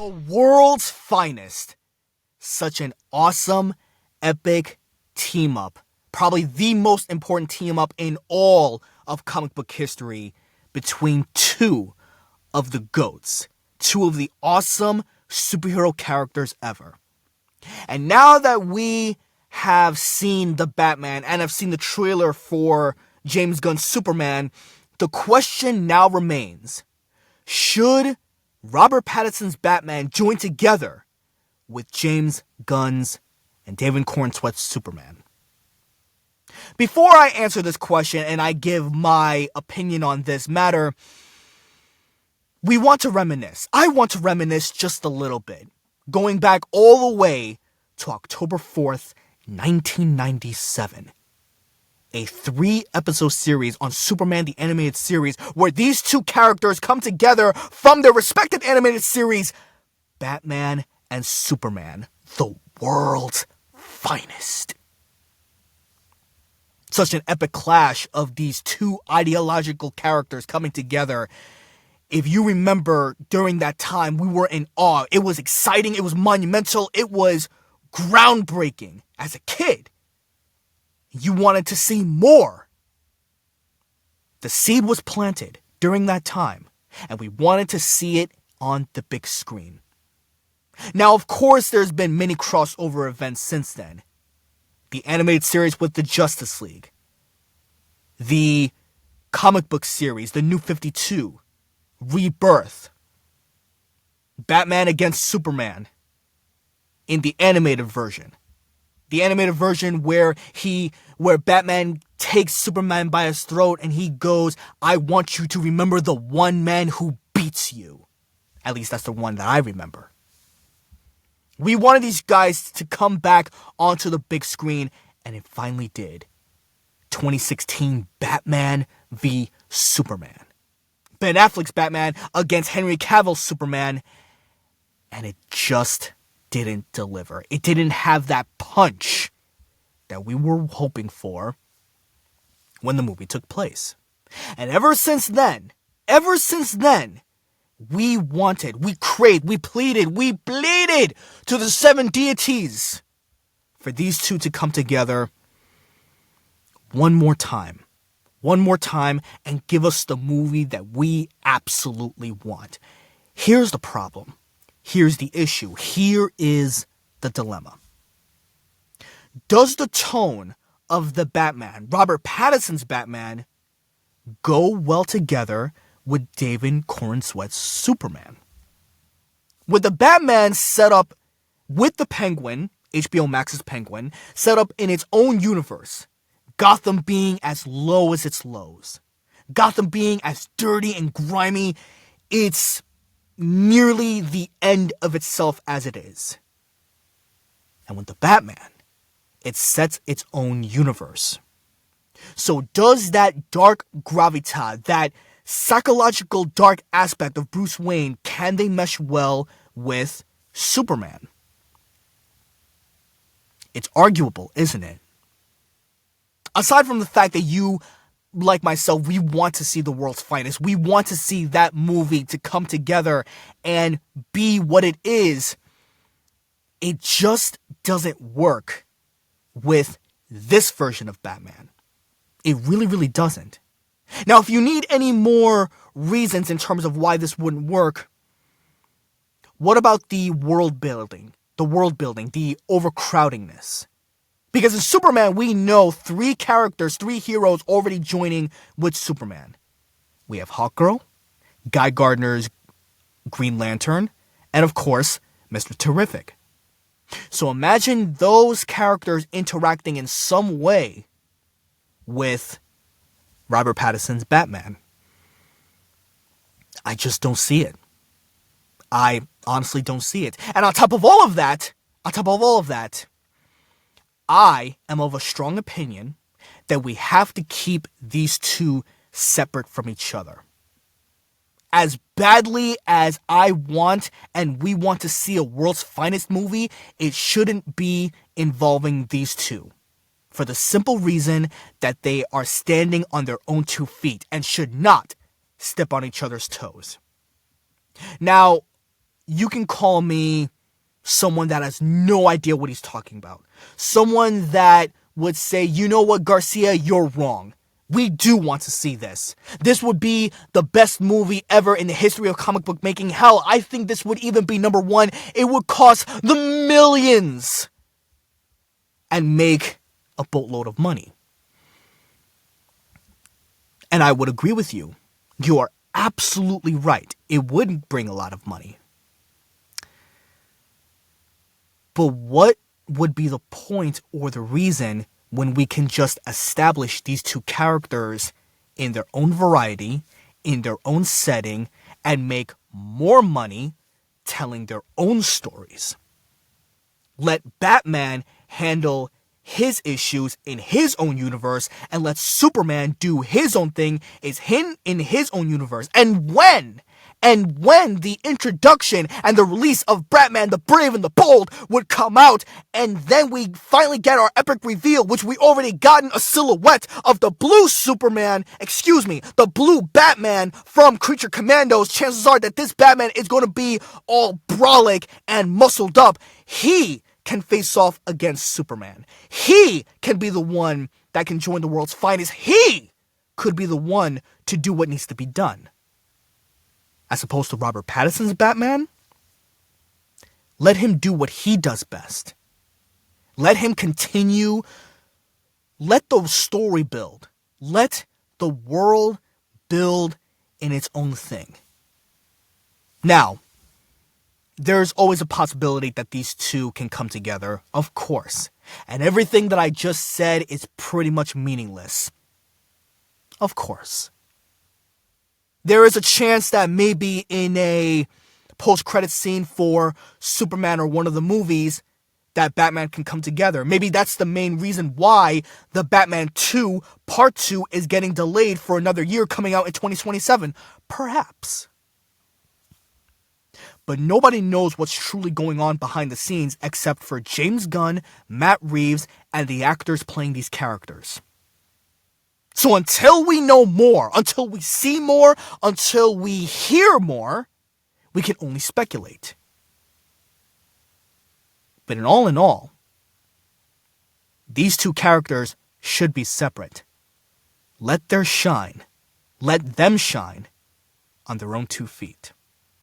The world's finest. Such an awesome, epic team-up. Probably the most important team-up in all of comic book history between two of the GOATs. Two of the awesome superhero characters ever. And now that we have seen the Batman and have seen the trailer for James Gunn's Superman, the question now remains, should Robert Pattinson's Batman join together with James Gunn's and David Corenswet's Superman? Before I answer this question and I give my opinion on this matter, we want to reminisce. I want to reminisce just a little bit, going back all the way to October 4th, 1997. A 3-episode series on Superman the Animated Series where these two characters come together from their respective animated series, Batman and Superman, the world's finest. Such an epic clash of these two ideological characters coming together. If you remember, during that time, we were in awe. It was exciting. It was monumental. It was groundbreaking. As a kid, you wanted to see more. The seed was planted during that time, and we wanted to see it on the big screen. Now, of course, there's been many crossover events since then. The animated series with the Justice League, the comic book series, the New 52, Rebirth, Batman against Superman in the animated version. The animated version where Batman takes Superman by his throat and he goes, "I want you to remember the one man who beats you." At least that's the one that I remember. We wanted these guys to come back onto the big screen, and it finally did. 2016 Batman v Superman. Ben Affleck's Batman against Henry Cavill's Superman, and it just didn't deliver. It didn't have that punch that we were hoping for when the movie took place. And ever since then, we wanted, we craved, we pleaded, we bleeded to the 7 deities for these two to come together one more time, and give us the movie that we absolutely want. Here's the problem. Here's the issue. Here is the dilemma. Does the tone of the Batman, Robert Pattinson's Batman, go well together with David Corenswet's Superman? With the Batman set up with the Penguin, HBO Max's Penguin, set up in its own universe, Gotham being as low as its lows, Gotham being as dirty and grimy, it's nearly the end of itself as it is. And with the Batman, it sets its own universe. So does that dark gravitas, that psychological dark aspect of Bruce Wayne, can they mesh well with Superman? It's arguable, isn't it? Aside from the fact that you, like myself, we want to see the world's finest. We want to see that movie to come together and be what it is. It just doesn't work with this version of Batman. It really, really doesn't. Now, if you need any more reasons in terms of why this wouldn't work, what about the world building, the overcrowdingness? Because in Superman, we know 3 characters, 3 heroes already joining with Superman. We have Hawkgirl, Guy Gardner's Green Lantern, and of course, Mr. Terrific. So imagine those characters interacting in some way with Robert Pattinson's Batman. I just don't see it. I honestly don't see it. And on top of all of that, I am of a strong opinion that we have to keep these two separate from each other. As badly as I want and we want to see a world's finest movie, it shouldn't be involving these two. For the simple reason that they are standing on their own 2 feet and should not step on each other's toes. Now, you can call me someone that has no idea what he's talking about. Someone that would say, you know what, Garcia, you're wrong. We do want to see this. This would be the best movie ever in the history of comic book making. Hell, I think this would even be number one. It would cost the millions and make a boatload of money. And I would agree with you. You are absolutely right. It would bring a lot of money. But what would be the point or the reason when we can just establish these two characters in their own variety, in their own setting, and make more money telling their own stories? Let Batman handle his issues in his own universe, and let Superman do his own thing in his own universe. And when the introduction and the release of Batman the Brave and the Bold would come out, and then we finally get our epic reveal, which we already gotten a silhouette of the blue Batman from Creature Commandos, chances are that this Batman is going to be all brolic and muscled up. He can face off against Superman. He can be the one that can join the world's finest. He could be the one to do what needs to be done. As opposed to Robert Pattinson's Batman, let him do what he does best. Let him continue. Let the story build. Let the world build in its own thing. Now, there's always a possibility that these two can come together, of course. And everything that I just said is pretty much meaningless. Of course. There is a chance that maybe in a post-credit scene for Superman or one of the movies that Batman can come together. Maybe that's the main reason why the Batman 2 Part 2 is getting delayed for another year, coming out in 2027. Perhaps. But nobody knows what's truly going on behind the scenes except for James Gunn, Matt Reeves, and the actors playing these characters. So until we know more, until we see more, until we hear more, we can only speculate. But in all, these two characters should be separate. Let them shine on their own 2 feet.